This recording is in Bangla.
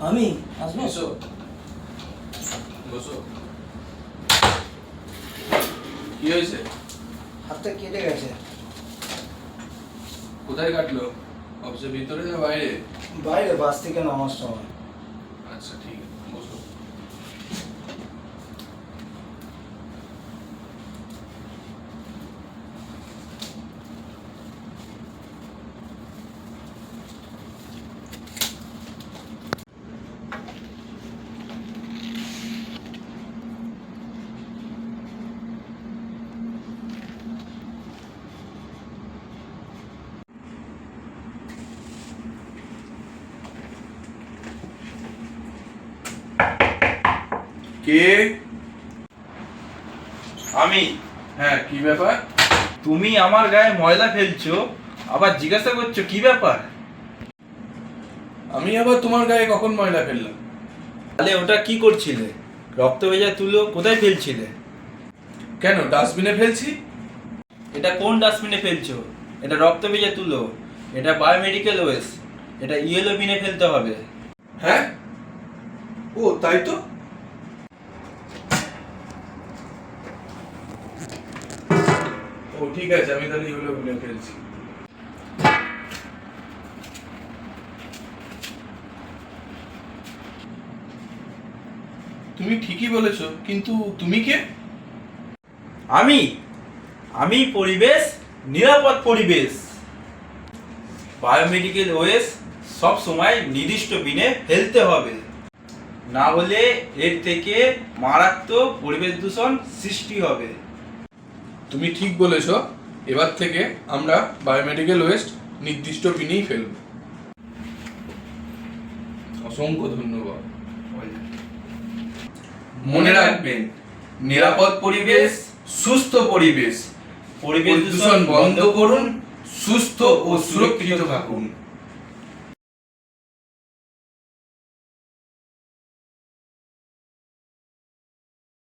আমি আসবো? এসো, বসো। কি হয়েছে? হাতটা কেটে গেছে। কোথায় কাটলো? অফিসের ভিতরে না বাইরে? বাইরে বাস থেকে নামার সময়। আচ্ছা ঠিক আছে, বসো। কে? আমি। হ্যাঁ, কি ব্যাপার? তুমি আমার গায়ে ময়লা ফেলছো, আবার জিজ্ঞাসা করছো কি ব্যাপার? আমি আবার তোমার গায়ে কখন ময়লা ফেললাম? তাহলে ওটা কি করছিলে? রক্ত ভেজা তুলো কোথায় ফেলছিলে? কেন, ডাস্টবিনে ফেলছি? এটা কোন ডাস্টবিনে ফেলছো? এটা রক্ত ভেজা তুলো, এটা বায়োমেডিকেল ওয়েস্ট, এটা ইয়েলো বিনে ফেলতে হবে। হ্যাঁ, ও তাই তো। ও ঠিক আছে, আমি তাহলে এগুলো ভুলে ফেলছি। তুমি ঠিকই বলেছো, কিন্তু তুমি কে? আমি আমি পরিবেশ, নিরাপদ পরিবেশ। বায়োমেডিকেল ওয়েস্ট সব সময় নির্দিষ্ট বিনে ফেলতে হবে, না হলে এর থেকে মারাত্মক পরিবেশ দূষণ সৃষ্টি হবে। তুমি ঠিক বলেছো, এবার থেকে আমরা বায়োমেডিকেল ওয়েস্ট নির্দিষ্ট বিনেই ফেলব। অসংখ্য ধন্যবাদ। মনে রাখবেন, নিরাপদ পরিবেশ, সুস্থ পরিবেশ। পরিবেশ দূষণ বন্ধ করুন, সুস্থ ও সুরক্ষিত থাকুন।